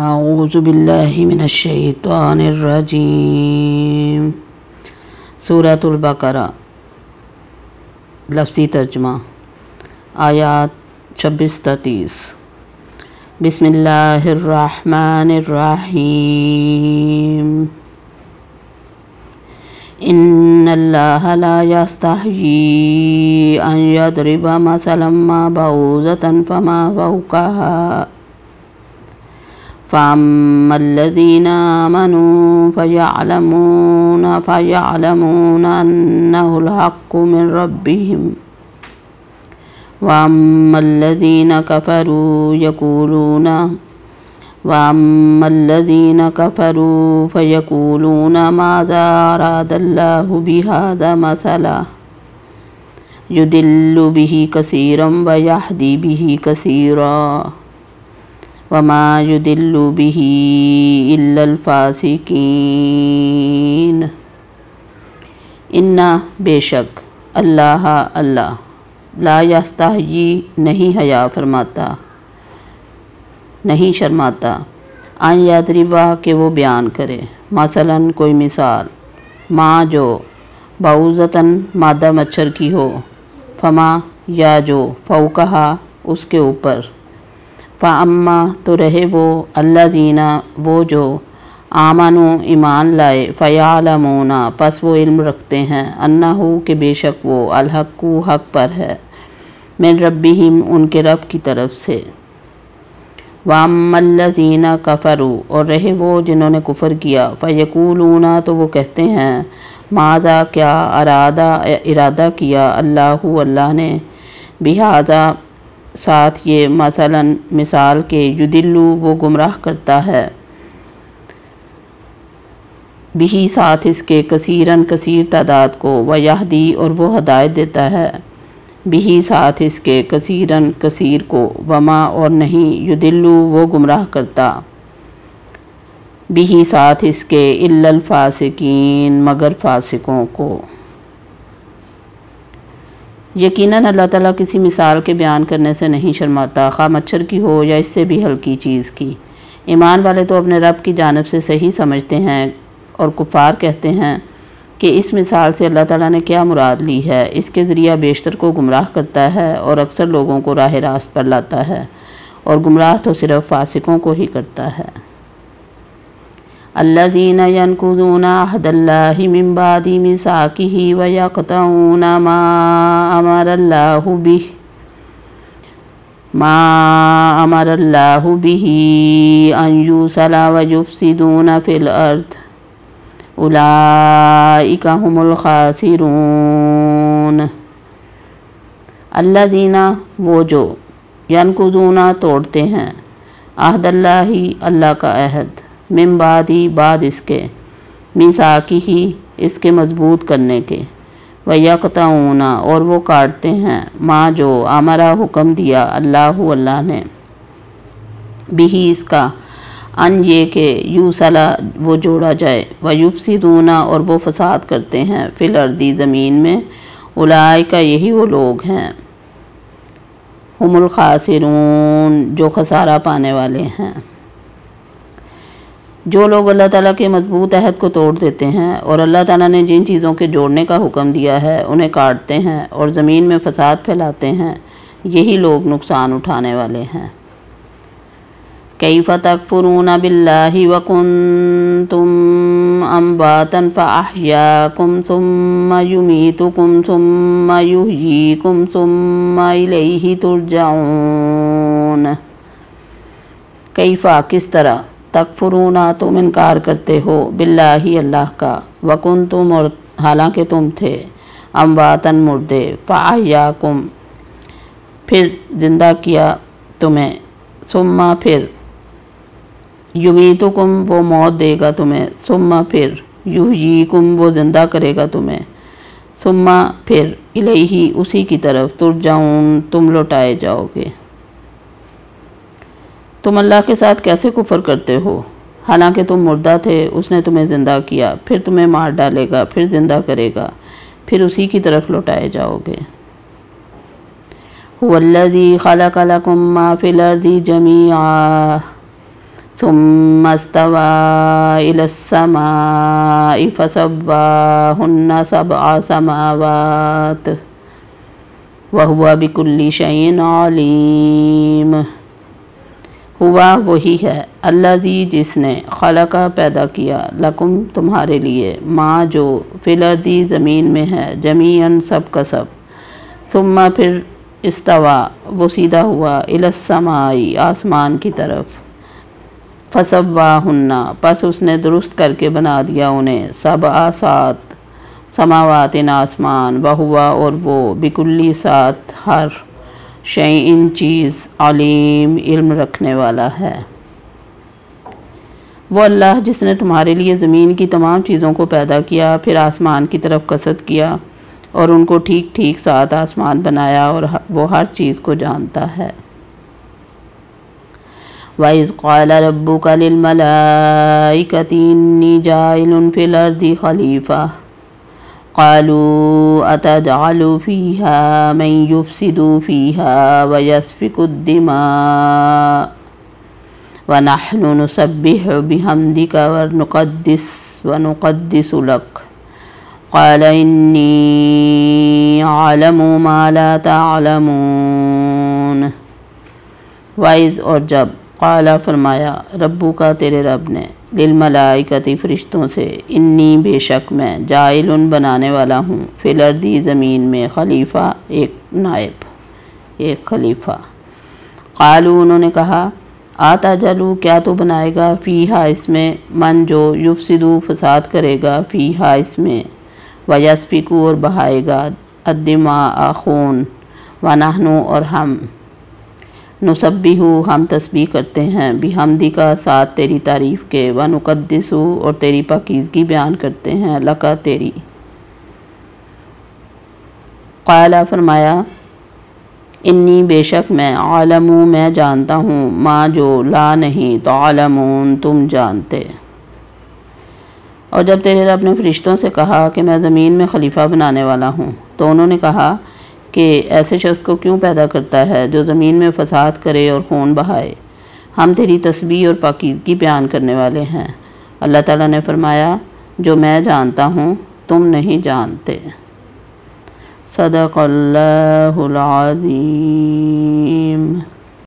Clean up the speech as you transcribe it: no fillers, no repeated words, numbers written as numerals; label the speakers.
Speaker 1: اعوذ باللہ من الشیطان الرجیم۔ سورۃ البقرہ لفظی ترجمہ، آیات 26-30۔ بسم اللہ الرحمن الرحیم۔ ان اللہ لا یستحیی ان یضرب مثلا ما بعوضۃ فما فوقها فأما الذين آمنوا فيعلمون أنه الحق من ربهم وأما الذين كفروا فيقولون ماذا أراد الله بهذا مثلا يضل به كثيرا ويهدي به كثيرا وما يضل به إلا الفاسقين۔ انا بے شک اللہ لا یستحیی نہیں حیا فرماتا، نہیں شرماتا، ان یضربا کہ وہ بیان کرے، مثلا کوئی مثال، ما جو، بعوضۃ مادہ مچھر کی ہو، فما یا جو، فوقہا اس کے اوپر، فاما تو رہے وہ، الذین وہ جو، آمنوا ایمان لائے، فیعلمون پس وہ علم رکھتے ہیں، انہو کہ بے شک وہ، الحق حق پر ہے، من ربہم ان کے رب کی طرف سے، واما الذین کفروا اور رہے وہ جنہوں نے کفر کیا، فیقولون تو وہ کہتے ہیں، ماذا کیا، ارادہ کیا، اللہ نے، بہذا ساتھ یہ، مثلا مثال کے، یدلو وہ گمراہ کرتا ہے، بھی ساتھ اس کے، کثیرن کثیر تعداد کو، ویہدی اور وہ ہدایت دیتا ہے، بھی ساتھ اس کے، کثیرن کثیر کو، وما اور نہیں، یدلو وہ گمراہ کرتا، بھی ساتھ اس کے، الا الفاسقین مگر فاسقوں کو۔ یقیناً اللہ تعالیٰ کسی مثال کے بیان کرنے سے نہیں شرماتا، خواہ مچھر کی ہو یا اس سے بھی ہلکی چیز کی۔ ایمان والے تو اپنے رب کی جانب سے صحیح سمجھتے ہیں، اور کفار کہتے ہیں کہ اس مثال سے اللہ تعالیٰ نے کیا مراد لی ہے، اس کے ذریعہ بیشتر کو گمراہ کرتا ہے اور اکثر لوگوں کو راہ راست پر لاتا ہے، اور گمراہ تو صرف فاسقوں کو ہی کرتا ہے۔ الذین ینقضون عہد اللہ من بعد میثاقہ ویقطعون ما امر اللہ بہ ان یوصل ویفسدون فی الارض اولئک هم الخاسرون۔ الذین وہ جو، ینقضون توڑتے ہیں، عہد اللہ کا عہد، من بعد بعد اس کے، میثاقہ اس کے مضبوط کرنے کے، ویقطعون اور وہ کاٹتے ہیں، ما جو، امرا حکم دیا، اللہ نے، بھی اس کا، ان یہ کہ، یوصلا وہ جوڑا جائے، ویفسدون اور وہ فساد کرتے ہیں، فی الارض زمین میں، اولئک یہی وہ لوگ ہیں، ہم الخاسرون جو خسارہ پانے والے ہیں۔ جو لوگ اللہ تعالیٰ کے مضبوط عہد کو توڑ دیتے ہیں اور اللہ تعالیٰ نے جن چیزوں کے جوڑنے کا حکم دیا ہے انہیں کاٹتے ہیں اور زمین میں فساد پھیلاتے ہیں، یہی لوگ نقصان اٹھانے والے ہیں۔ کیف تکفرون باللہ وکنتم امواتا فاحیاکم ثم یمیتکم ثم یحییکم ثم الیہ ترجعون۔ کیفا کس طرح، تکفرون تم انکار کرتے ہو، باللہ اللہ کا، وکنتم اور حالانکہ تم تھے، امواتن مردے، فاحیاکم پھر زندہ کیا تمہیں، ثم پھر، یمیتکم وہ موت دے گا تمہیں، ثم پھر، یحییکم وہ زندہ کرے گا تمہیں، ثم پھر، الیہ اسی کی طرف، ترجعون تم لوٹائے جاؤ گے۔ تم اللہ کے ساتھ کیسے کفر کرتے ہو، حالانکہ تم مردہ تھے، اس نے تمہیں زندہ کیا، پھر تمہیں مار ڈالے گا، پھر زندہ کرے گا، پھر اسی کی طرف لوٹائے جاؤ گے۔ هو الذی خلق لکم ما فی الارض جمیعا ثم استوى إلى السماء فسواهن سبع سماوات وهو بكل شيء عليم۔ ہوا وہی ہے، الذی جس نے، خلقہ پیدا کیا، لکم تمہارے لیے، ما جو، فی الارضی زمین میں ہے، جمیعاً سب کا سب، ثم پھر استوا وہ سیدھا ہوا، الی السماء آسمان کی طرف، فسواہن پس اس نے درست کر کے بنا دیا انہیں، سبع سات، سماوات آسمان، وہوا اور وہ، بکلی سات ہر، شیئن چیز، علیم علم رکھنے والا ہے۔ وہ اللہ جس نے تمہارے لیے زمین کی تمام چیزوں کو پیدا کیا، پھر آسمان کی طرف قصد کیا اور ان کو ٹھیک ٹھیک سات آسمان بنایا، اور وہ ہر چیز کو جانتا ہے۔ وَإِذْ قَالَ رَبُّكَ لِلْمَلَائِكَةِ إِنِّي جَاعِلٌ فِي الْأَرْضِ خَلِيفَةً قَالُوا أَتَجْعَلُ فِيهَا مَن يُفْسِدُ فِيهَا وَيَسْفِكُ الدِّمَاءَ وَنَحْنُ نُسَبِّحُ بِحَمْدِكَ وَنُقَدِّسُ لَكَ قَالَ إِنِّي أَعْلَمُ مَا لَا تَعْلَمُونَ۔ وَإِذْ اور جب، قال فرمایا، ربو کا تیرے رب نے، للملائکتی فرشتوں سے، انی بے شک میں، جاعل بنانے والا ہوں، فی الارض زمین میں، خلیفہ ایک نائب، ایک خلیفہ۔ قالوا انہوں نے کہا، آتا جلو کیا تو بنائے گا، فیہا اس میں، من جو، یفسدو فساد کرے گا، فیہا اس میں، ویسفکو اور بہائے گا، الدماء خون، ونحنو اور ہم، نسبحو ہم تسبیح کرتے ہیں، بحمدی کا ساتھ تیری تعریف کے، ونقدسو اور تیری پاکیزگی بیان کرتے ہیں، لکا تیری۔ قال فرمایا، انی بے شک میں، عالم میں جانتا ہوں، ما جو، لا نہیں، تعلمون تم جانتے۔ اور جب تیرے رب نے فرشتوں سے کہا کہ میں زمین میں خلیفہ بنانے والا ہوں، تو انہوں نے کہا کہ ایسے شخص کو کیوں پیدا کرتا ہے جو زمین میں فساد کرے اور خون بہائے؟ ہم تیری تسبیح اور پاکیزگی بیان کرنے والے ہیں۔ اللہ تعالیٰ نے فرمایا، جو میں جانتا ہوں تم نہیں جانتے۔ صدق اللہ العظیم۔